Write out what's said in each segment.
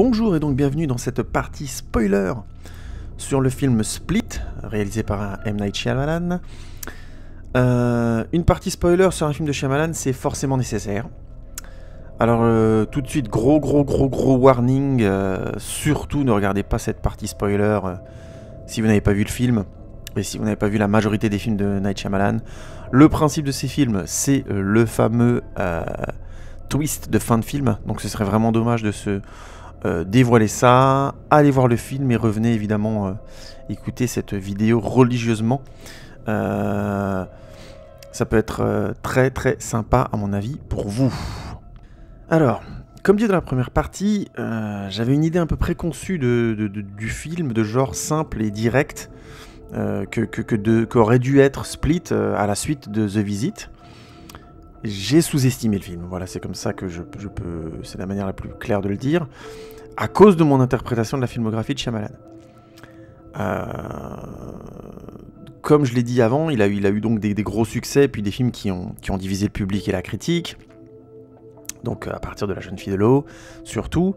Bonjour et donc bienvenue dans cette partie spoiler sur le film Split, réalisé par M. Night Shyamalan. Une partie spoiler sur un film de Shyamalan, c'est forcément nécessaire. Alors tout de suite, gros warning, surtout ne regardez pas cette partie spoiler si vous n'avez pas vu le film, et si vous n'avez pas vu la majorité des films de Night Shyamalan. Le principe de ces films, c'est le fameux twist de fin de film, donc ce serait vraiment dommage de se dévoiler ça. Allez voir le film et revenez évidemment écouter cette vidéo religieusement. Ça peut être très sympa à mon avis pour vous. Alors, comme dit dans la première partie, j'avais une idée un peu préconçue du film, de genre simple et direct, qu'aurait dû être Split à la suite de The Visit. J'ai sous-estimé le film, voilà, c'est comme ça que je peux, c'est la manière la plus claire de le dire, à cause de mon interprétation de la filmographie de Shyamalan. Comme je l'ai dit avant, il a eu donc des gros succès, puis des films qui ont divisé le public et la critique, donc à partir de La Jeune Fille de l'eau, surtout,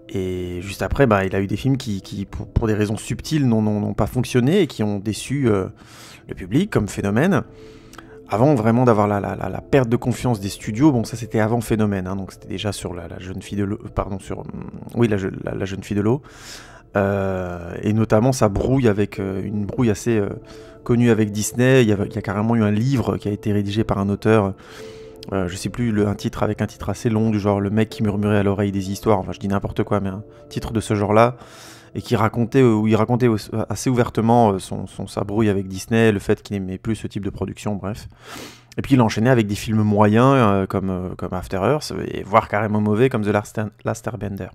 et juste après, il a eu des films qui pour des raisons subtiles, n'ont pas fonctionné, et qui ont déçu le public, comme Phénomène. Avant vraiment d'avoir la perte de confiance des studios, bon ça c'était avant Phénomène, hein, donc c'était déjà sur la Jeune Fille de l'eau, pardon, sur la Jeune Fille de l'eau, et notamment ça brouille avec une brouille assez connue avec Disney. Il y a carrément eu un livre qui a été rédigé par un auteur, je sais plus, un titre assez long, du genre Le mec qui murmurait à l'oreille des histoires, enfin je dis n'importe quoi, mais un titre de ce genre-là, et il racontait assez ouvertement sa brouille avec Disney, le fait qu'il n'aimait plus ce type de production, bref. Et puis il enchaînait avec des films moyens comme After Earth, et voire carrément mauvais comme The Last Airbender.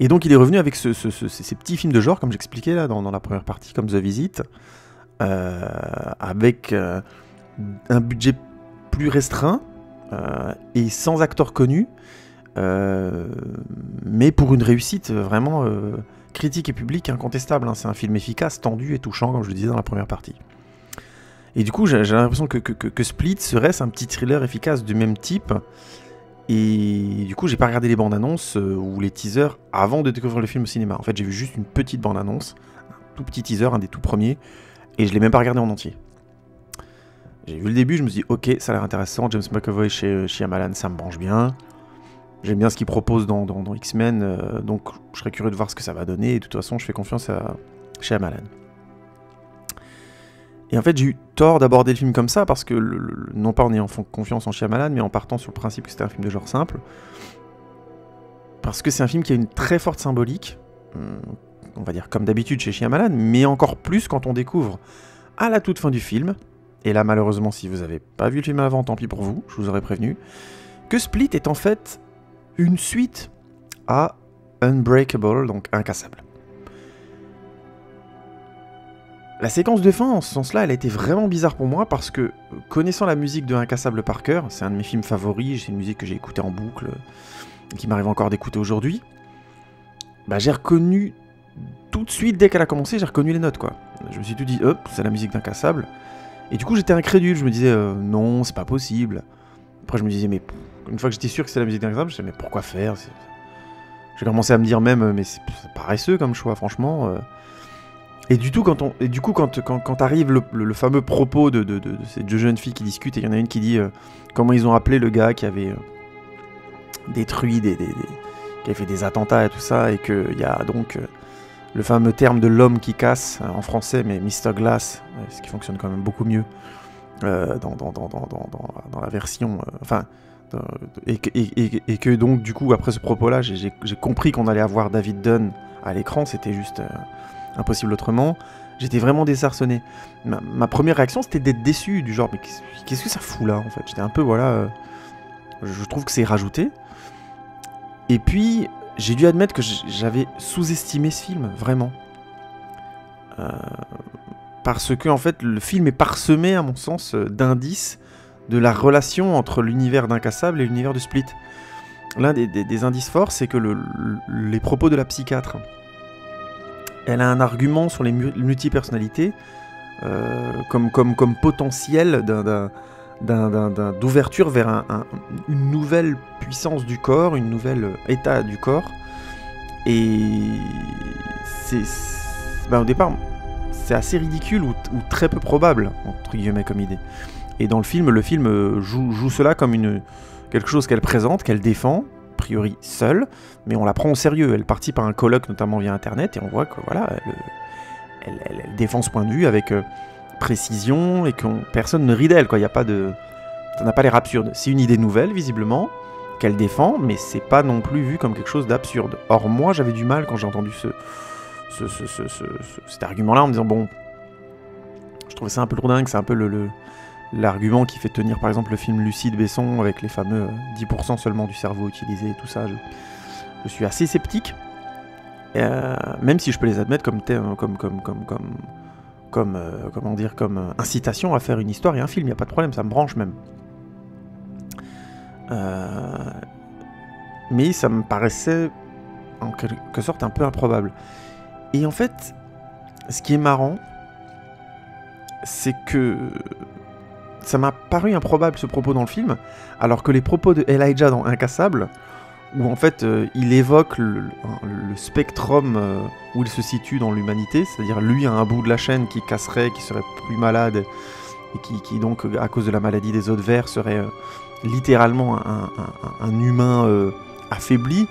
Et donc il est revenu avec ces petits films de genre, comme j'expliquais là dans la première partie, comme The Visit, avec un budget plus restreint et sans acteurs connus, mais pour une réussite vraiment critique et publique incontestable, hein. C'est un film efficace, tendu et touchant, comme je le disais dans la première partie. Et du coup, j'ai l'impression que Split serait un petit thriller efficace du même type. Et du coup, j'ai pas regardé les bandes annonces ou les teasers avant de découvrir le film au cinéma. En fait, j'ai vu juste une petite bande annonce, un tout petit teaser, un des tout premiers, et je l'ai même pas regardé en entier. J'ai vu le début, je me suis dit, ok, ça a l'air intéressant, James McAvoy chez Shyamalan, ça me branche bien. J'aime bien ce qu'il propose dans X-Men, donc je serais curieux de voir ce que ça va donner, et de toute façon, je fais confiance à Shyamalan. Et en fait, j'ai eu tort d'aborder le film comme ça, parce que, non pas en ayant confiance en Shyamalan, mais en partant sur le principe que c'était un film de genre simple, parce que c'est un film qui a une très forte symbolique, on va dire comme d'habitude chez Shyamalan, mais encore plus quand on découvre, à la toute fin du film, et là malheureusement si vous n'avez pas vu le film avant, tant pis pour vous, je vous aurais prévenu, que Split est en fait une suite à Unbreakable, donc Incassable. La séquence de fin, en ce sens-là, elle a été vraiment bizarre pour moi, parce que, connaissant la musique de Incassable par cœur, c'est un de mes films favoris, c'est une musique que j'ai écoutée en boucle, qui m'arrive encore d'écouter aujourd'hui, j'ai reconnu, tout de suite, dès qu'elle a commencé, j'ai reconnu les notes, quoi. Je me suis tout dit, hop, c'est la musique d'Incassable, et du coup j'étais incrédule, je me disais, non, c'est pas possible. Après je me disais, mais une fois que j'étais sûr que c'était la musique d'Incassable, je me disais, mais pourquoi faire ? J'ai commencé à me dire même, mais c'est paresseux comme choix, franchement. Et du coup, quand arrive le fameux propos de ces deux jeunes filles qui discutent, et il y en a une qui dit comment ils ont appelé le gars qui avait détruit qui avait fait des attentats et tout ça, et qu'il y a donc le fameux terme de l'homme qui casse en français, mais Mr. Glass, ce qui fonctionne quand même beaucoup mieux dans la version, et que donc du coup après ce propos-là, j'ai compris qu'on allait avoir David Dunn à l'écran, c'était juste impossible autrement. J'étais vraiment désarçonné. Ma première réaction, c'était d'être déçu, du genre, mais qu'est-ce que ça fout là, en fait ? J'étais un peu, je trouve que c'est rajouté. Et puis, j'ai dû admettre que j'avais sous-estimé ce film, vraiment. Parce que, en fait, le film est parsemé, à mon sens, d'indices de la relation entre l'univers d'Incassable et l'univers de Split. L'un des indices forts, c'est que les propos de la psychiatre, elle a un argument sur les multipersonnalités comme potentiel d'ouverture vers une nouvelle puissance du corps, une nouvelle état du corps. Et au départ, c'est assez ridicule ou très peu probable, entre guillemets, comme idée. Et dans le film joue cela comme quelque chose qu'elle présente, qu'elle défend, a priori seule, mais on la prend au sérieux. Elle participe à un colloque, notamment via Internet, et on voit que voilà, elle défend ce point de vue avec précision, et que personne ne rit d'elle, quoi. Ça n'a pas l'air absurde. C'est une idée nouvelle, visiblement, qu'elle défend, mais c'est pas non plus vu comme quelque chose d'absurde. Or, moi, j'avais du mal quand j'ai entendu cet argument-là, en me disant, bon, je trouvais ça un peu lourdingue, c'est un peu l'argument qui fait tenir, par exemple, le film Lucie de Besson, avec les fameux 10% seulement du cerveau utilisé, et tout ça. Je suis assez sceptique, même si je peux les admettre comme incitation à faire une histoire et un film, il n'y a pas de problème, ça me branche même. Mais ça me paraissait en quelque sorte un peu improbable. Et en fait, ce qui est marrant, c'est que ça m'a paru improbable ce propos dans le film, alors que les propos de Elijah dans Incassable, où en fait il évoque le spectrum où il se situe dans l'humanité, c'est-à-dire lui à un bout de la chaîne qui casserait, qui serait plus malade, et qui donc à cause de la maladie des os de verre serait littéralement un humain affaibli.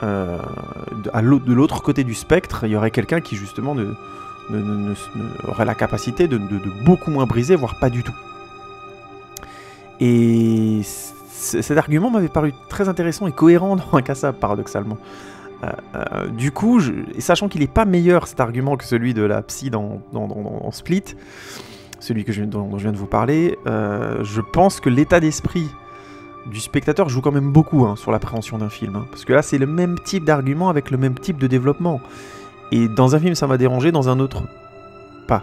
De l'autre côté du spectre, il y aurait quelqu'un qui justement aurait la capacité de beaucoup moins briser, voire pas du tout. Et cet argument m'avait paru très intéressant et cohérent dans Incassable, paradoxalement. Du coup, et sachant qu'il n'est pas meilleur cet argument que celui de la psy dans Split, celui dont je viens de vous parler, je pense que l'état d'esprit du spectateur joue quand même beaucoup sur l'appréhension d'un film. Parce que là, c'est le même type d'argument avec le même type de développement. Et dans un film, ça m'a dérangé, dans un autre, pas.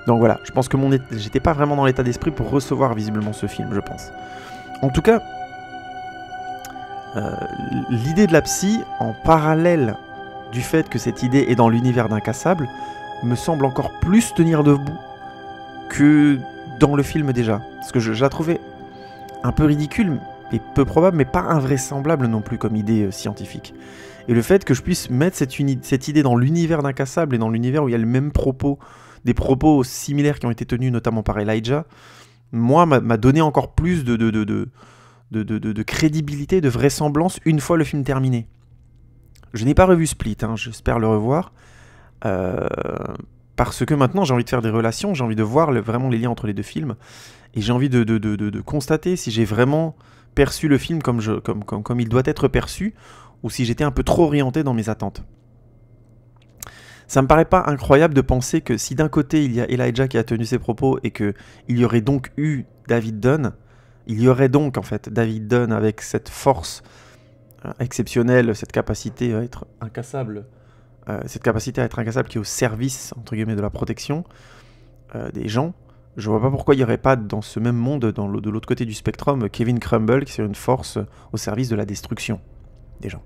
Donc voilà, je pense que j'étais pas vraiment dans l'état d'esprit pour recevoir visiblement ce film, je pense. En tout cas, l'idée de la psy, en parallèle du fait que cette idée est dans l'univers d'Incassable, me semble encore plus tenir debout que dans le film déjà. Parce que je la trouvais un peu ridicule et peu probable, mais pas invraisemblable non plus comme idée scientifique. Et le fait que je puisse mettre cette idée dans l'univers d'Incassable et dans l'univers où il y a le même propos, des propos similaires qui ont été tenus notamment par Elijah, moi, m'a donné encore plus de crédibilité, de vraisemblance une fois le film terminé. Je n'ai pas revu Split, j'espère le revoir, parce que maintenant j'ai envie de faire des relations, j'ai envie de voir vraiment les liens entre les deux films, et j'ai envie de constater si j'ai vraiment perçu le film comme il doit être perçu, ou si j'étais un peu trop orienté dans mes attentes. Ça me paraît pas incroyable de penser que si d'un côté il y a Elijah qui a tenu ses propos et qu'il y aurait donc eu David Dunn, il y aurait donc en fait David Dunn avec cette force exceptionnelle, cette capacité à être incassable, qui est au service entre guillemets de la protection des gens. Je vois pas pourquoi il n'y aurait pas dans ce même monde, de l'autre côté du spectrum, Kevin Crumble qui serait une force au service de la destruction des gens.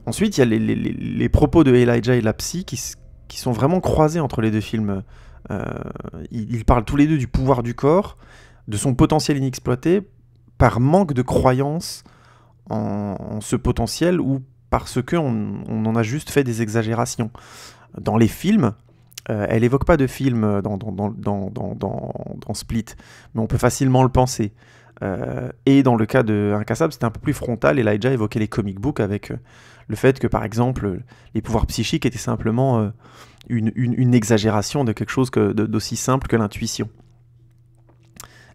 Ensuite, il y a les propos de Elijah et la psy qui sont vraiment croisés entre les deux films. Ils parlent tous les deux du pouvoir du corps, de son potentiel inexploité, par manque de croyance en ce potentiel ou parce qu'on en a juste fait des exagérations. Dans les films, elle évoque pas de film dans Split, mais on peut facilement le penser. Et dans le cas de Incassable, c'était un peu plus frontal. Elijah évoquait les comic books avec le fait que, par exemple, les pouvoirs psychiques étaient simplement une exagération de quelque chose d'aussi simple que l'intuition.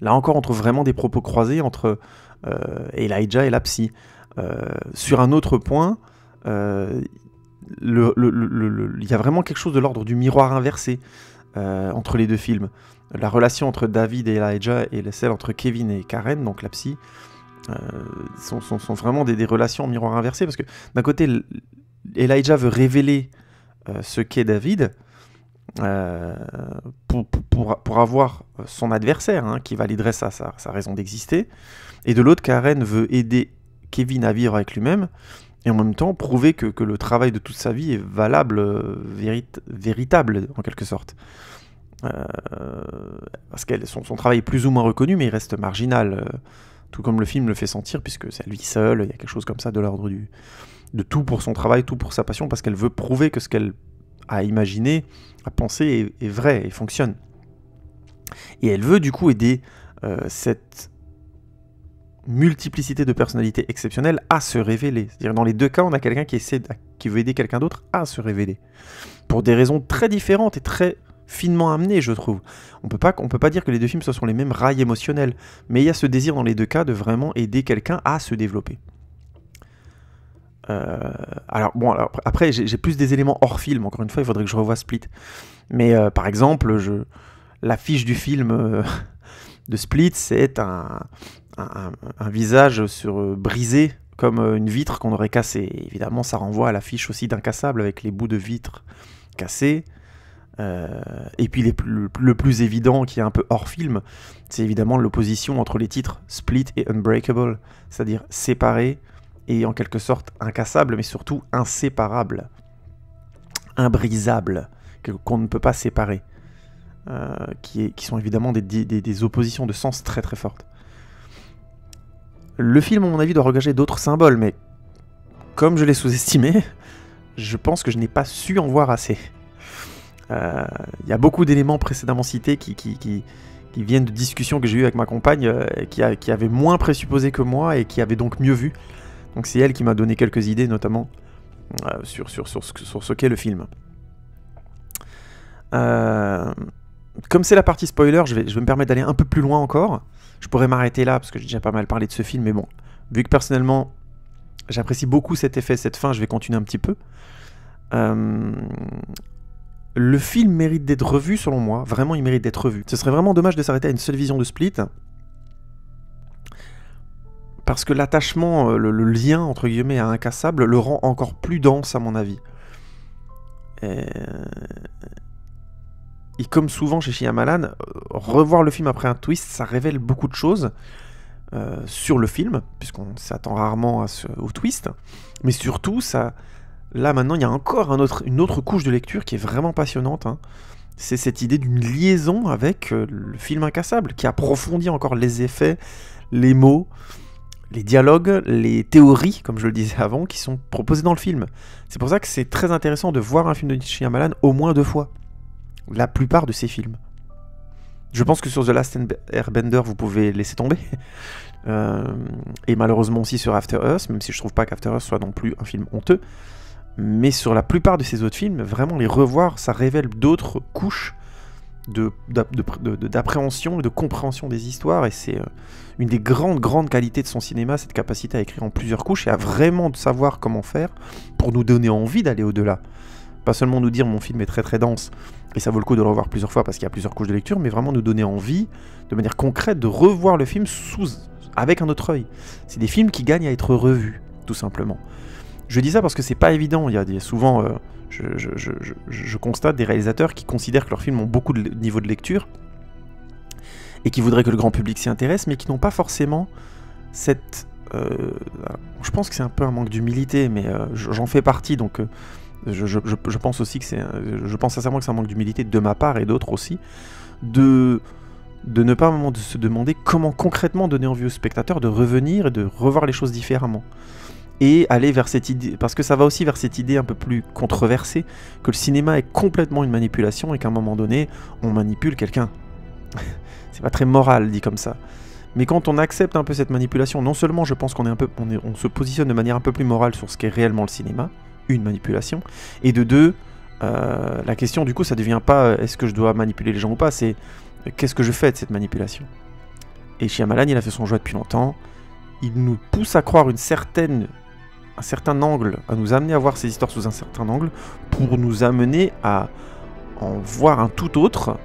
Là encore, on trouve vraiment des propos croisés entre Elijah et la psy. Sur un autre point, il y a vraiment quelque chose de l'ordre du miroir inversé entre les deux films. La relation entre David et Elijah et celle entre Kevin et Karen, donc la psy, sont vraiment des relations en miroir inversé, parce que d'un côté, Elijah veut révéler ce qu'est David pour avoir son adversaire, qui validerait sa raison d'exister, et de l'autre, Karen veut aider Kevin à vivre avec lui-même, et en même temps prouver que le travail de toute sa vie est valable, véritable en quelque sorte. parce que son travail est plus ou moins reconnu, mais il reste marginal, tout comme le film le fait sentir, puisque c'est lui seul, il y a quelque chose comme ça de l'ordre de tout pour son travail, tout pour sa passion, parce qu'elle veut prouver que ce qu'elle a imaginé, a pensé est vrai et fonctionne. Et elle veut du coup aider cette multiplicité de personnalités exceptionnelles à se révéler. C'est-à-dire dans les deux cas, on a quelqu'un qui veut aider quelqu'un d'autre à se révéler. Pour des raisons très différentes et très finement amenées, je trouve. On peut pas dire que les deux films soient sur les mêmes rails émotionnels, mais il y a ce désir dans les deux cas de vraiment aider quelqu'un à se développer. Alors après j'ai plus des éléments hors film, encore une fois il faudrait que je revoie Split. Mais par exemple, l'affiche du film de Split, c'est un visage brisé comme une vitre qu'on aurait cassée. Évidemment, ça renvoie à l'affiche aussi d'Incassable avec les bouts de vitre cassés. Et puis le plus évident qui est un peu hors film, c'est évidemment l'opposition entre les titres Split et Unbreakable, c'est-à-dire séparés et en quelque sorte incassable, mais surtout inséparable, imbrisable, qu'on ne peut pas séparer, qui sont évidemment des oppositions de sens très très fortes. Le film, à mon avis, doit regager d'autres symboles, mais comme je l'ai sous-estimé, je pense que je n'ai pas su en voir assez. Il y a beaucoup d'éléments précédemment cités qui viennent de discussions que j'ai eues avec ma compagne, qui avaient moins présupposé que moi et qui avaient donc mieux vu. Donc c'est elle qui m'a donné quelques idées, notamment sur ce qu'est le film. Comme c'est la partie spoiler, je vais me permettre d'aller un peu plus loin encore. Je pourrais m'arrêter là, parce que j'ai déjà pas mal parlé de ce film, mais bon, vu que personnellement, j'apprécie beaucoup cet effet, cette fin, je vais continuer un petit peu. Le film mérite d'être revu, selon moi. Vraiment, il mérite d'être revu. Ce serait vraiment dommage de s'arrêter à une seule vision de Split, parce que l'attachement, le lien, entre guillemets, à Incassable, le rend encore plus dense, à mon avis. Et comme souvent chez Shyamalan, revoir le film après un twist, ça révèle beaucoup de choses sur le film, puisqu'on s'attend rarement au twist. Mais surtout, là maintenant, il y a encore une autre couche de lecture qui est vraiment passionnante. Hein. C'est cette idée d'une liaison avec le film Incassable, qui approfondit encore les effets, les mots, les dialogues, les théories, comme je le disais avant, qui sont proposées dans le film. C'est pour ça que c'est très intéressant de voir un film de Shyamalan au moins 2 fois. La plupart de ses films. Je pense que sur The Last Airbender, vous pouvez laisser tomber. Et malheureusement aussi sur After Earth, même si je trouve pas qu'After Earth soit non plus un film honteux. Mais sur la plupart de ses autres films, vraiment les revoir, ça révèle d'autres couches d'appréhension et de compréhension des histoires. Et c'est une des grandes qualités de son cinéma, cette capacité à écrire en plusieurs couches et à vraiment savoir comment faire pour nous donner envie d'aller au-delà. Pas seulement nous dire mon film est très très dense et ça vaut le coup de le revoir plusieurs fois parce qu'il y a plusieurs couches de lecture, mais vraiment nous donner envie, de manière concrète, de revoir le film avec un autre œil. C'est des films qui gagnent à être revus, tout simplement. Je dis ça parce que c'est pas évident. Il y a souvent, je constate des réalisateurs qui considèrent que leurs films ont beaucoup de niveau de lecture et qui voudraient que le grand public s'y intéresse, mais qui n'ont pas forcément cette... je pense que c'est un peu un manque d'humilité, mais j'en fais partie, donc... Je pense aussi que je pense sincèrement que c'est un manque d'humilité de ma part et d'autres aussi, de ne pas à un moment de se demander comment concrètement donner envie aux spectateurs de revenir et de revoir les choses différemment. Et aller vers cette idée, parce que ça va aussi vers cette idée un peu plus controversée, que le cinéma est complètement une manipulation et qu'à un moment donné, on manipule quelqu'un. C'est pas très moral dit comme ça. Mais quand on accepte un peu cette manipulation, non seulement je pense qu'on on se positionne de manière un peu plus morale sur ce qu'est réellement le cinéma, une manipulation, et de deux, la question du coup ça devient pas est-ce que je dois manipuler les gens ou pas, c'est qu'est-ce que je fais de cette manipulation. Et Shyamalan il a fait son jeu depuis longtemps, il nous pousse à croire un certain angle, à nous amener à voir ces histoires sous un certain angle, pour nous amener à en voir un tout autre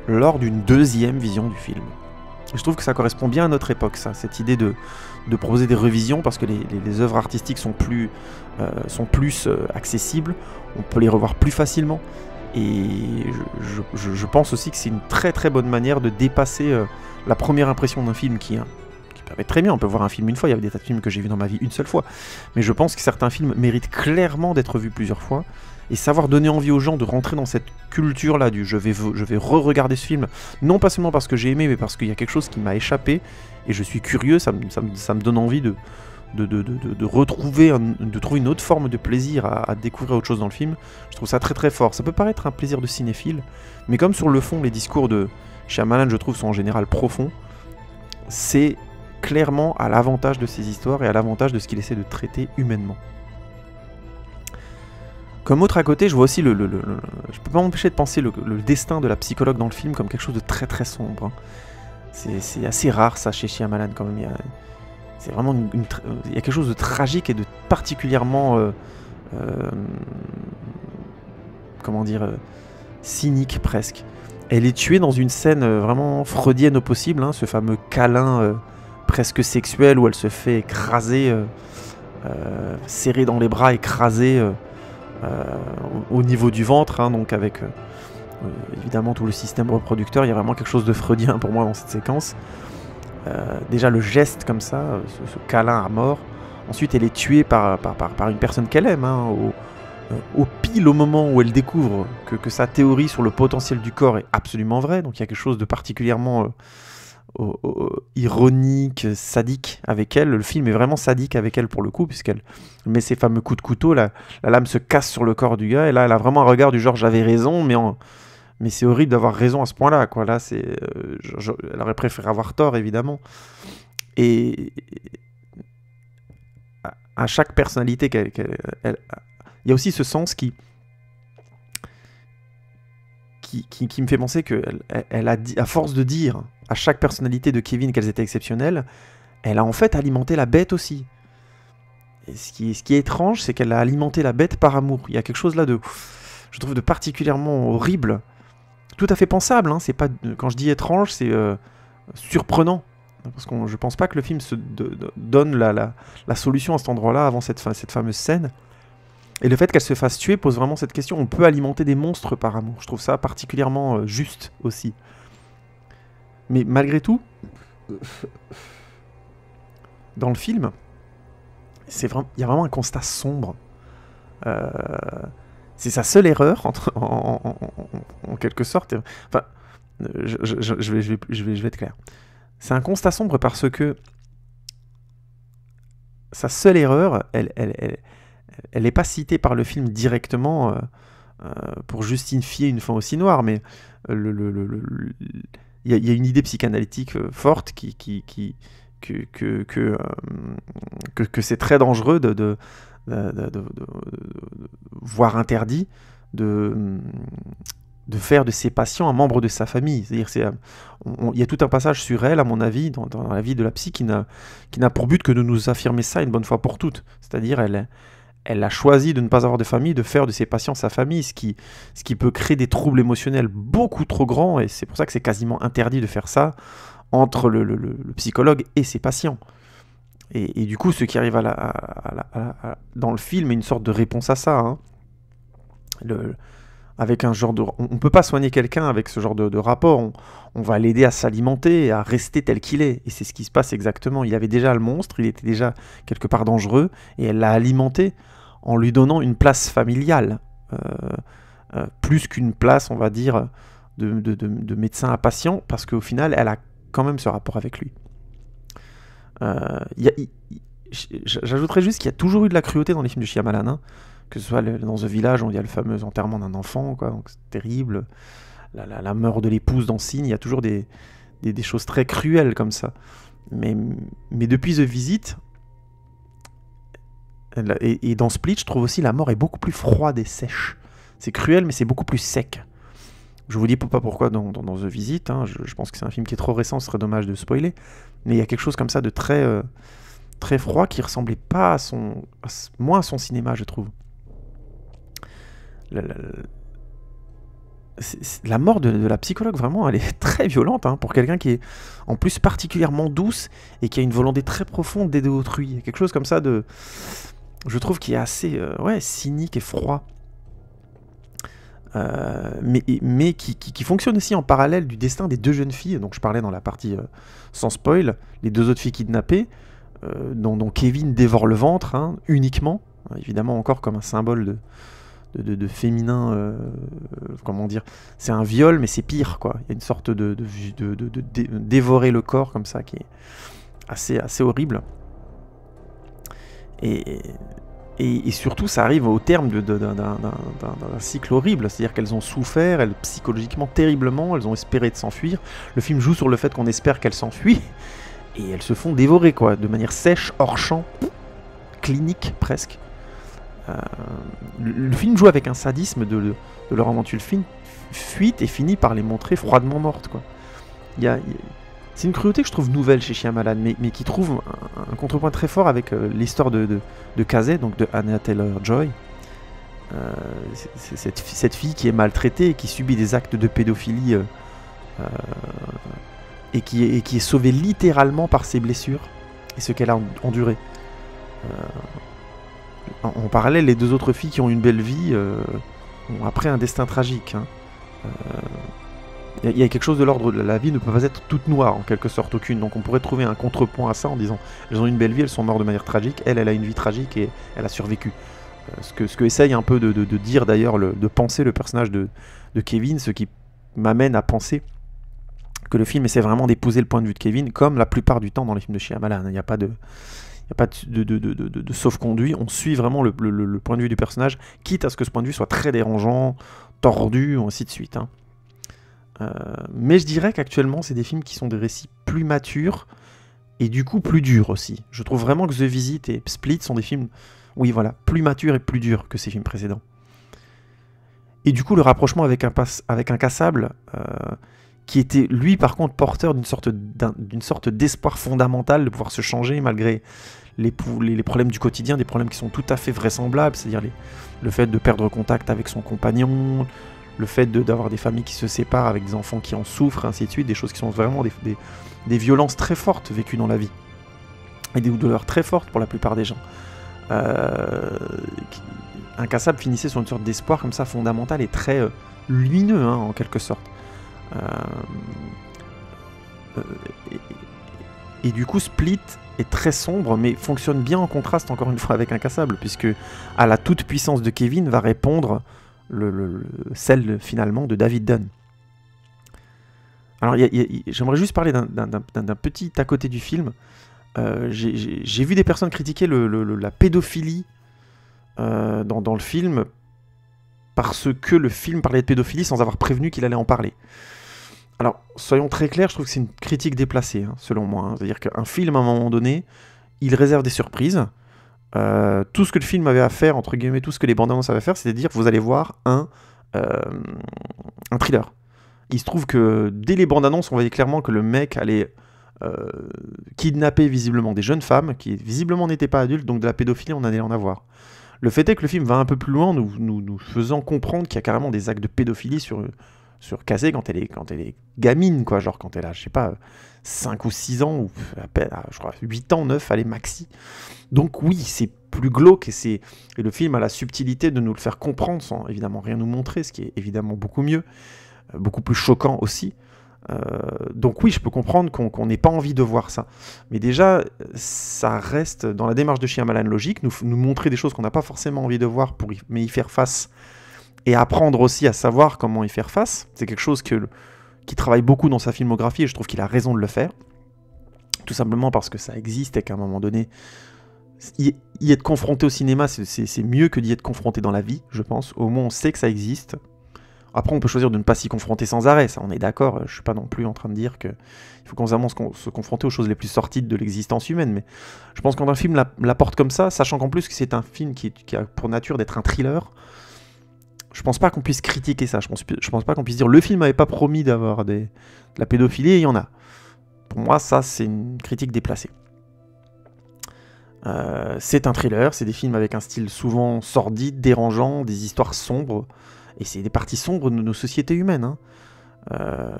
lors d'une deuxième vision du film. Et je trouve que ça correspond bien à notre époque, ça, cette idée de proposer des revisions, parce que les œuvres artistiques sont plus accessibles, on peut les revoir plus facilement, et je pense aussi que c'est une très très bonne manière de dépasser la première impression d'un film qui peut être très bien, on peut voir un film une fois, il y a des tas de films que j'ai vus dans ma vie une seule fois. Mais je pense que certains films méritent clairement d'être vus plusieurs fois, et savoir donner envie aux gens de rentrer dans cette culture-là du je vais re-regarder ce film, non pas seulement parce que j'ai aimé, mais parce qu'il y a quelque chose qui m'a échappé, et je suis curieux, ça me donne envie de retrouver de trouver une autre forme de plaisir à découvrir autre chose dans le film. Je trouve ça très très fort. Ça peut paraître un plaisir de cinéphile, mais comme sur le fond, les discours de Shyamalan, je trouve, sont en général profonds, c'est clairement à l'avantage de ces histoires et à l'avantage de ce qu'il essaie de traiter humainement. Comme autre à côté, je vois aussi je peux pas m'empêcher de penser le destin de la psychologue dans le film comme quelque chose de très très sombre. Hein. C'est assez rare ça chez Shyamalan quand même. C'est vraiment il y a quelque chose de tragique et de particulièrement comment dire cynique presque. Elle est tuée dans une scène vraiment freudienne au possible, hein, ce fameux câlin presque sexuel où elle se fait écraser, serrée dans les bras, écrasée au niveau du ventre, hein, donc avec évidemment tout le système reproducteur. Il y a vraiment quelque chose de freudien pour moi dans cette séquence. Déjà le geste comme ça, ce câlin à mort. Ensuite elle est tuée par une personne qu'elle aime, hein, pile au moment où elle découvre que sa théorie sur le potentiel du corps est absolument vraie. Donc il y a quelque chose de particulièrement ironique, sadique avec elle. Le film est vraiment sadique avec elle pour le coup, puisqu'elle met ses fameux coups de couteau, la lame se casse sur le corps du gars, et là elle a vraiment un regard du genre j'avais raison, mais c'est horrible d'avoir raison à ce point-là, quoi. Là, elle aurait préféré avoir tort, évidemment. Et à chaque personnalité, il y a aussi ce sens qui me fait penser qu'elle a dit, à force de dire à chaque personnalité de Kevin qu'elles étaient exceptionnelles, elle a en fait alimenté la bête aussi. Et ce qui est étrange, c'est qu'elle a alimenté la bête par amour. Il y a quelque chose là je trouve, de particulièrement horrible. Tout à fait pensable, hein. C'est pas, quand je dis étrange, c'est surprenant. Parce que je pense pas que le film se donne la solution à cet endroit-là avant cette fameuse scène. Et le fait qu'elle se fasse tuer pose vraiment cette question. On peut alimenter des monstres par amour. Je trouve ça particulièrement juste aussi. Mais malgré tout, dans le film, il y a vraiment un constat sombre. C'est sa seule erreur, en quelque sorte. Enfin, je vais être clair. C'est un constat sombre parce que sa seule erreur, elle n'est pas citée par le film directement pour justifier une fin aussi noire, mais il y a une idée psychanalytique forte que c'est très dangereux voire interdit de faire de ses patients un membre de sa famille. C'est-à-dire, il y a tout un passage sur elle, à mon avis, dans la vie de la psy, qui n'a pour but que de nous affirmer ça une bonne fois pour toutes. C'est-à-dire, elle a choisi de ne pas avoir de famille, de faire de ses patients sa famille, ce qui peut créer des troubles émotionnels beaucoup trop grands, et c'est pour ça que c'est quasiment interdit de faire ça entre le psychologue et ses patients. Et du coup, ce qui arrive dans le film est une sorte de réponse à ça. Hein. Avec un genre on ne peut pas soigner quelqu'un avec ce genre de rapport. On va l'aider à s'alimenter et à rester tel qu'il est. Et c'est ce qui se passe exactement. Il avait déjà le monstre, il était déjà quelque part dangereux, et elle l'a alimenté en lui donnant une place familiale. Plus qu'une place, on va dire, de médecin à patient, parce qu'au final, elle a quand même ce rapport avec lui. J'ajouterais juste qu'il y a toujours eu de la cruauté dans les films de Shyamalan, hein, que ce soit dans The Village où il y a le fameux enterrement d'un enfant, quoi, donc c'est terrible, la mort de l'épouse dans Signe, il y a toujours des choses très cruelles comme ça. Mais depuis The Visit, et dans Split, je trouve aussi la mort est beaucoup plus froide et sèche. C'est cruel, mais c'est beaucoup plus sec. Je vous dis pas pourquoi dans The Visit, hein, je pense que c'est un film qui est trop récent, ce serait dommage de spoiler, mais il y a quelque chose comme ça de très, très froid qui ressemblait pas moins à son cinéma, je trouve. La mort de la psychologue, vraiment, elle est très violente, hein, pour quelqu'un qui est en plus particulièrement douce et qui a une volonté très profonde d'aider autrui. Il y a quelque chose comme ça je trouve, qui est assez cynique et froid. mais qui fonctionne aussi en parallèle du destin des deux jeunes filles. Donc je parlais dans la partie sans spoil, les deux autres filles kidnappées, dont Kevin dévore le ventre, hein, uniquement, évidemment encore comme un symbole de féminin, comment dire, c'est un viol, mais c'est pire, quoi. Il y a une sorte de dévorer le corps comme ça qui est assez horrible. Et surtout, ça arrive au terme d'un cycle horrible, c'est-à-dire qu'elles ont souffert, elles psychologiquement terriblement, elles ont espéré de s'enfuir. Le film joue sur le fait qu'on espère qu'elles s'enfuient, et elles se font dévorer, quoi, de manière sèche, hors champ, clinique presque. Le film joue avec un sadisme de leur aventure fuite et finit par les montrer froidement mortes, quoi. C'est une cruauté que je trouve nouvelle chez Shyamalan, mais qui trouve un contrepoint très fort avec l'histoire de Casey, donc de Anya Taylor-Joy. Cette fille qui est maltraitée et qui subit des actes de pédophilie et qui est sauvée littéralement par ses blessures et ce qu'elle a enduré. En parallèle, les deux autres filles qui ont une belle vie ont après un destin tragique. Hein. Il y a quelque chose de l'ordre de la vie ne peut pas être toute noire, en quelque sorte, aucune. Donc on pourrait trouver un contrepoint à ça en disant elles ont une belle vie, elles sont mortes de manière tragique, elle a une vie tragique et elle a survécu. Ce que essaye un peu de dire d'ailleurs, de penser le personnage de Kevin, ce qui m'amène à penser que le film essaie vraiment d'épouser le point de vue de Kevin, comme la plupart du temps dans les films de Shyamalan. Il n'y a pas de sauf-conduit, on suit vraiment le point de vue du personnage, quitte à ce que ce point de vue soit très dérangeant, tordu, ainsi de suite. Hein. Mais je dirais qu'actuellement, c'est des films qui sont des récits plus matures et du coup plus durs aussi. Je trouve vraiment que The Visit et Split sont des films, oui voilà, plus matures et plus durs que ces films précédents. Et du coup, le rapprochement avec Incassable, qui était lui par contre porteur d'une sorte d'espoir fondamental de pouvoir se changer malgré les problèmes du quotidien, des problèmes qui sont tout à fait vraisemblables, c'est-à-dire le fait de perdre contact avec son compagnon, le fait d'avoir des familles qui se séparent avec des enfants qui en souffrent, ainsi de suite, des choses qui sont vraiment des violences très fortes vécues dans la vie, et des douleurs très fortes pour la plupart des gens. Incassable finissait sur une sorte d'espoir comme ça fondamental et très lumineux, hein, en quelque sorte. Et du coup, Split est très sombre, mais fonctionne bien en contraste, encore une fois, avec Incassable, puisque à la toute puissance de Kevin va répondre celle finalement de David Dunn. Alors j'aimerais juste parler d'un petit à côté du film. J'ai vu des personnes critiquer la pédophilie dans le film parce que le film parlait de pédophilie sans avoir prévenu qu'il allait en parler. Alors, soyons très clairs, je trouve que c'est une critique déplacée, hein, selon moi. Hein. C'est-à-dire qu'un film, à un moment donné, il réserve des surprises. Tout ce que le film avait à faire, entre guillemets, tout ce que les bandes annonces avaient à faire, c'est de dire que vous allez voir un thriller. Il se trouve que dès les bandes annonces, on voyait clairement que le mec allait kidnapper visiblement des jeunes femmes qui visiblement n'étaient pas adultes, donc de la pédophilie, on allait en avoir. Le fait est que le film va un peu plus loin, nous faisant comprendre qu'il y a carrément des actes de pédophilie sur Casey quand elle est gamine, quoi, genre quand elle a, je sais pas, 5 ou 6 ans, ou à peine, je crois 8 ans, 9, allez, maxi. Donc oui, c'est plus glauque, et le film a la subtilité de nous le faire comprendre sans évidemment rien nous montrer, ce qui est évidemment beaucoup mieux, beaucoup plus choquant aussi. Donc oui, je peux comprendre qu'on n'ait pas envie de voir ça. Mais déjà, ça reste dans la démarche de Shyamalan logique, nous montrer des choses qu'on n'a pas forcément envie de voir, mais y faire face, et apprendre aussi à savoir comment y faire face. C'est quelque chose qui travaille beaucoup dans sa filmographie, et je trouve qu'il a raison de le faire. Tout simplement parce que ça existe, et qu'à un moment donné, y être confronté au cinéma, c'est mieux que d'y être confronté dans la vie, je pense. Au moins, on sait que ça existe. Après, on peut choisir de ne pas s'y confronter sans arrêt, ça on est d'accord, je suis pas non plus en train de dire qu'il faut constamment se confronter aux choses les plus sordides de l'existence humaine, mais je pense que quand un film l'apporte comme ça, sachant qu'en plus que c'est un film qui a pour nature d'être un thriller, je pense pas qu'on puisse critiquer ça, je pense pas qu'on puisse dire le film n'avait pas promis d'avoir de la pédophilie et il y en a. Pour moi, ça c'est une critique déplacée. C'est un thriller, c'est des films avec un style souvent sordide, dérangeant, des histoires sombres, et c'est des parties sombres de nos sociétés humaines. Hein. Euh,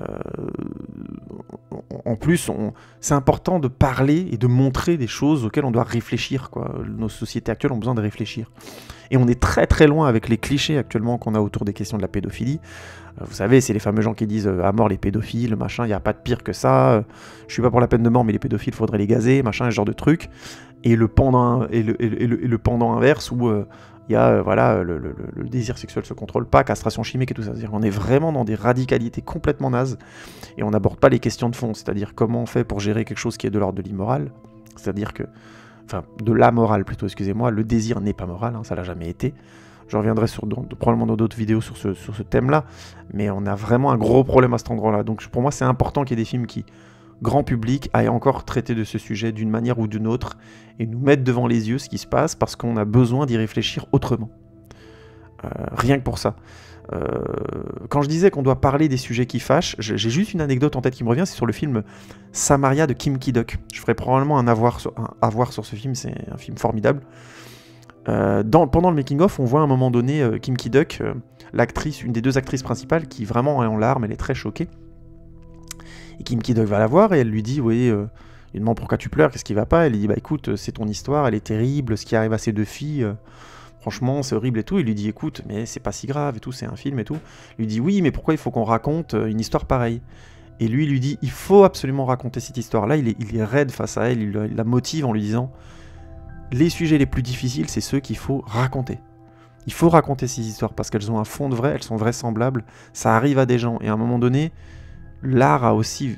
En plus, c'est important de parler et de montrer des choses auxquelles on doit réfléchir, quoi. Nos sociétés actuelles ont besoin de réfléchir. Et on est très très loin avec les clichés actuellement qu'on a autour des questions de la pédophilie. Vous savez, c'est les fameux gens qui disent à mort les pédophiles, machin, il n'y a pas de pire que ça. Je suis pas pour la peine de mort, mais les pédophiles, faudrait les gazer, machin, ce genre de truc. Et le pendant, le pendant inverse où il y a voilà, le désir sexuel se contrôle pas, castration chimique et tout ça. C'est-à-dire qu'on est vraiment dans des radicalités complètement nazes et on n'aborde pas les questions de fond, c'est-à-dire comment on fait pour gérer quelque chose qui est de l'ordre de l'immoral, c'est-à-dire que, enfin, de la morale plutôt, excusez-moi, le désir n'est pas moral, hein, ça l'a jamais été. Je reviendrai probablement dans d'autres vidéos sur ce thème-là, mais on a vraiment un gros problème à cet endroit-là. Donc pour moi, c'est important qu'il y ait des films qui, grand public, aillent encore traiter de ce sujet d'une manière ou d'une autre, et nous mettre devant les yeux ce qui se passe, parce qu'on a besoin d'y réfléchir autrement. Rien que pour ça. Quand je disais qu'on doit parler des sujets qui fâchent, j'ai juste une anecdote en tête qui me revient, c'est sur le film Samaria de Kim Ki-duk. Je ferai probablement un avoir sur ce film, c'est un film formidable. Pendant le making-of, on voit à un moment donné Kim Ki-duk, l'actrice, une des deux actrices principales, qui vraiment est en larmes, elle est très choquée. Et Kim Ki-duk va la voir et elle lui dit, oui, il demande pourquoi tu pleures, qu'est-ce qui va pas? Elle lui dit, bah écoute, c'est ton histoire, elle est terrible, ce qui arrive à ces deux filles, franchement, c'est horrible et tout. Il lui dit, écoute, mais c'est pas si grave et tout, c'est un film et tout. Il lui dit, oui, mais pourquoi il faut qu'on raconte une histoire pareille? Et lui, il lui dit, il faut absolument raconter cette histoire-là. Il est raide face à elle, il la motive en lui disant, les sujets les plus difficiles, c'est ceux qu'il faut raconter. Il faut raconter ces histoires parce qu'elles ont un fond de vrai, elles sont vraisemblables, ça arrive à des gens. Et à un moment donné, l'art a aussi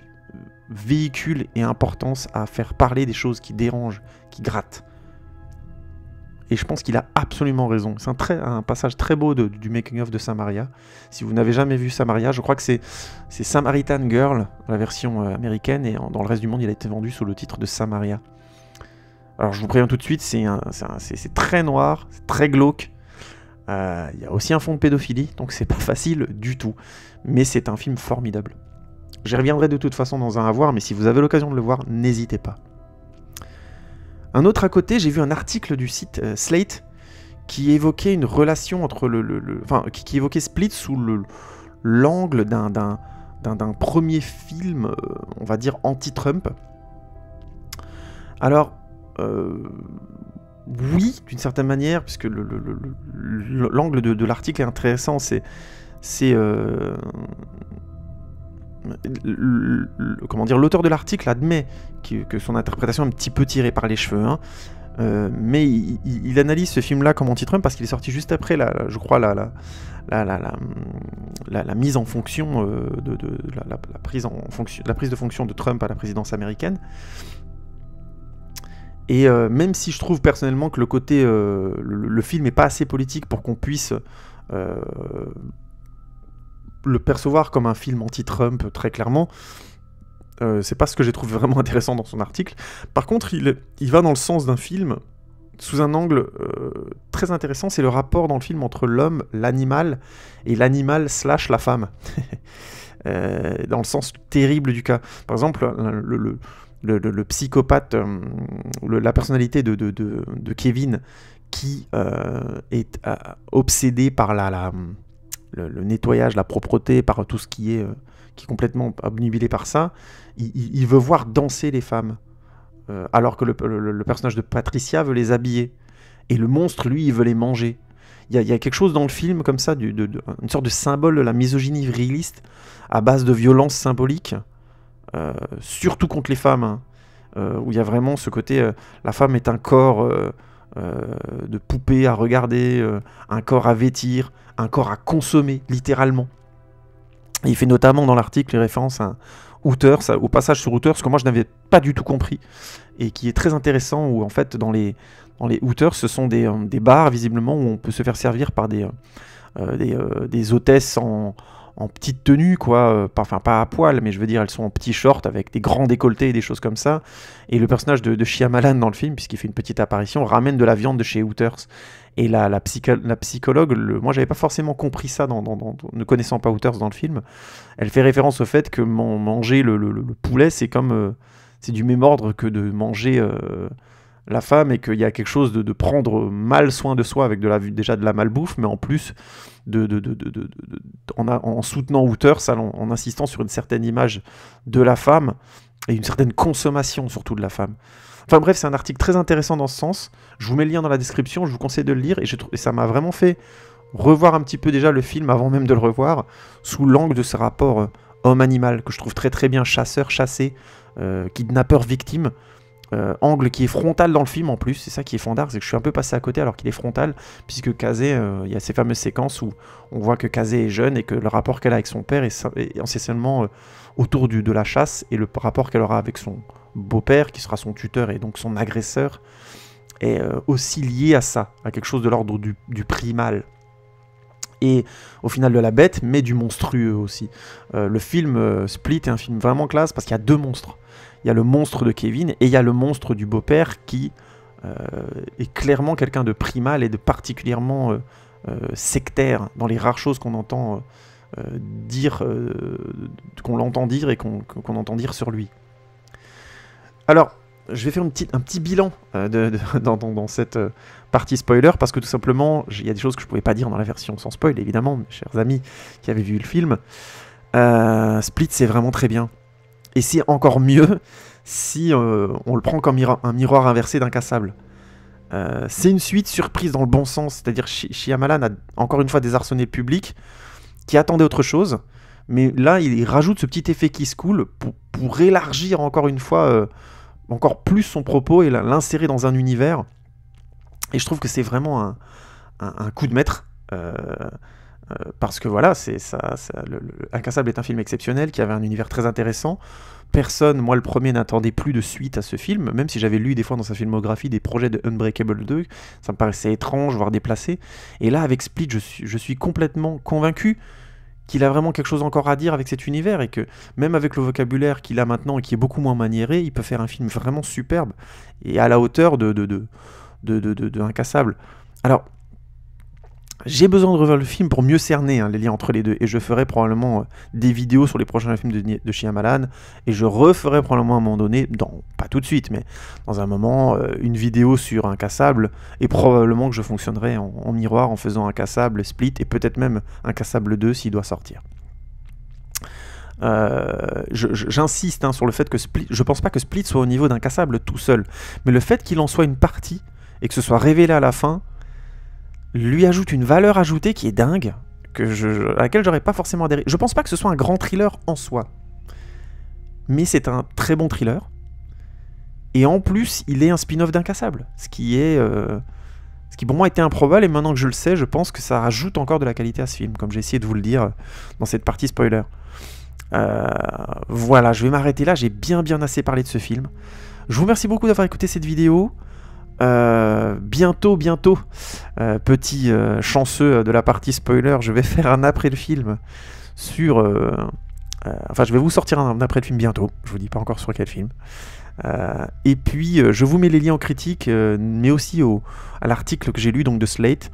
véhicule et importance à faire parler des choses qui dérangent, qui grattent. Et je pense qu'il a absolument raison. C'est un passage très beau du making-of de Samaria. Si vous n'avez jamais vu Samaria, je crois que c'est Samaritan Girl, la version américaine, et dans le reste du monde, il a été vendu sous le titre de Samaria. Alors je vous préviens tout de suite, c'est très noir, c'est très glauque. Il y a aussi un fond de pédophilie, donc c'est pas facile du tout. Mais c'est un film formidable. J'y reviendrai de toute façon dans un à voir, mais si vous avez l'occasion de le voir, n'hésitez pas. Un autre à côté, j'ai vu un article du site Slate qui évoquait une relation entre qui évoquait Split sous l'angle d'un premier film, on va dire anti-Trump. Alors, oui, d'une certaine manière, puisque l'angle de l'article est intéressant, comment dire, l'auteur de l'article admet que son interprétation est un petit peu tirée par les cheveux, hein, mais il analyse ce film-là comme anti-Trump parce qu'il est sorti juste après, je crois, la mise en fonction la prise de fonction de Trump à la présidence américaine. Et même si je trouve personnellement que le film n'est pas assez politique pour qu'on puisse le percevoir comme un film anti-Trump très clairement, c'est pas ce que j'ai trouvé vraiment intéressant dans son article. Par contre, il va dans le sens d'un film sous un angle très intéressant, c'est le rapport dans le film entre l'homme, l'animal, et l'animal / la femme. Dans le sens terrible du cas. Par exemple, le psychopathe, la personnalité de Kevin, qui est obsédé par le nettoyage, la propreté, par tout ce qui est complètement obnubilé par ça, il veut voir danser les femmes, alors que le personnage de Patricia veut les habiller. Et le monstre, lui, il veut les manger. Il y a quelque chose dans le film, comme ça, une sorte de symbole de la misogynie viriliste, à base de violence symbolique, surtout contre les femmes, hein, où il y a vraiment ce côté, la femme est un corps de poupée à regarder, un corps à vêtir, un corps à consommer, littéralement. Et il fait notamment dans l'article référence à Hooters, au passage sur Hooters, que moi je n'avais pas du tout compris, et qui est très intéressant, où en fait dans les Hooters, ce sont des bars visiblement où on peut se faire servir par des hôtesses en petite tenue, quoi, pas à poil, mais je veux dire, elles sont en petits shorts avec des grands décolletés et des choses comme ça. Et le personnage de Shyamalan dans le film, puisqu'il fait une petite apparition, ramène de la viande de chez Hooters. Et la psychologue, moi j'avais pas forcément compris ça ne connaissant pas Hooters dans le film. Elle fait référence au fait que manger le poulet, c'est comme c'est du même ordre que de manger la femme, et qu'il y a quelque chose de prendre mal soin de soi avec déjà de la malbouffe, mais en plus en soutenant Hooters, en insistant sur une certaine image de la femme et une certaine consommation surtout de la femme. Enfin bref, c'est un article très intéressant dans ce sens. Je vous mets le lien dans la description, je vous conseille de le lire, et ça m'a vraiment fait revoir un petit peu déjà le film avant même de le revoir, sous l'angle de ce rapport homme-animal, que je trouve très très bien, chasseur-chassé, kidnappeur-victime, angle qui est frontal dans le film en plus, c'est ça qui est fandard, c'est que je suis un peu passé à côté alors qu'il est frontal, puisque Kazé, il y a ces fameuses séquences où on voit que Kazé est jeune et que le rapport qu'elle a avec son père est essentiellement autour de la chasse, et le rapport qu'elle aura avec son beau-père, qui sera son tuteur et donc son agresseur, est aussi lié à ça, à quelque chose de l'ordre du primal. Et au final de la bête, mais du monstrueux aussi. Le film Split est un film vraiment classe parce qu'il y a deux monstres. Il y a le monstre de Kevin et il y a le monstre du beau-père qui est clairement quelqu'un de primal et de particulièrement sectaire, dans les rares choses qu'on entend dire, qu'on l'entend dire et qu'on entend dire sur lui. Alors, je vais faire un petit bilan dans cette partie spoiler, parce que tout simplement, il y a des choses que je ne pouvais pas dire dans la version sans spoil, évidemment, mes chers amis qui avaient vu le film. Split, c'est vraiment très bien. Et c'est encore mieux si on le prend comme un miroir inversé d'Incassable. C'est une suite surprise dans le bon sens, c'est-à-dire Shyamalan a encore une fois désarçonné le public qui attendait autre chose, mais là, il rajoute ce petit effet qui se coule pour élargir encore une fois... encore plus son propos et l'insérer dans un univers. Et je trouve que c'est vraiment un coup de maître. Parce que voilà, Incassable est un film exceptionnel qui avait un univers très intéressant. Personne, moi le premier, n'attendait plus de suite à ce film, même si j'avais lu des fois dans sa filmographie des projets de Unbreakable 2, ça me paraissait étrange, voire déplacé. Et là, avec Split, je suis complètement convaincu qu'il a vraiment quelque chose encore à dire avec cet univers, et que même avec le vocabulaire qu'il a maintenant et qui est beaucoup moins maniéré, il peut faire un film vraiment superbe et à la hauteur de Incassable. Alors, j'ai besoin de revoir le film pour mieux cerner les liens entre les deux, et je ferai probablement des vidéos sur les prochains films de Shyamalan, et je referai probablement à un moment donné, pas tout de suite, mais dans un moment, une vidéo sur Incassable, et probablement que je fonctionnerai en miroir en faisant Incassable, Split, et peut-être même Incassable 2 s'il doit sortir. J'insiste sur le fait que Split, je pense pas que Split soit au niveau d'Incassable tout seul, mais le fait qu'il en soit une partie, et que ce soit révélé à la fin, lui ajoute une valeur ajoutée qui est dingue, à laquelle j'aurais pas forcément adhéré. Je pense pas que ce soit un grand thriller en soi, mais c'est un très bon thriller, et en plus il est un spin-off d'Incassable, ce qui pour moi était improbable, et maintenant que je le sais, je pense que ça rajoute encore de la qualité à ce film, comme j'ai essayé de vous le dire dans cette partie spoiler. Voilà, je vais m'arrêter là, j'ai bien assez parlé de ce film. Je vous remercie beaucoup d'avoir écouté cette vidéo. Bientôt, petit chanceux de la partie spoiler, je vais faire un après le film sur... enfin, je vais vous sortir un après le film bientôt, je vous dis pas encore sur quel film. Et puis, je vous mets les liens en critique, mais aussi à l'article que j'ai lu donc de Slate,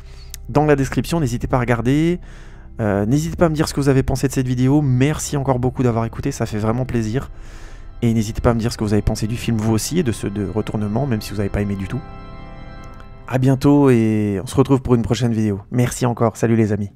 dans la description, n'hésitez pas à regarder. N'hésitez pas à me dire ce que vous avez pensé de cette vidéo, merci encore beaucoup d'avoir écouté, ça fait vraiment plaisir. Et n'hésitez pas à me dire ce que vous avez pensé du film vous aussi, et de ce retournement, même si vous n'avez pas aimé du tout. A bientôt, et on se retrouve pour une prochaine vidéo. Merci encore, salut les amis.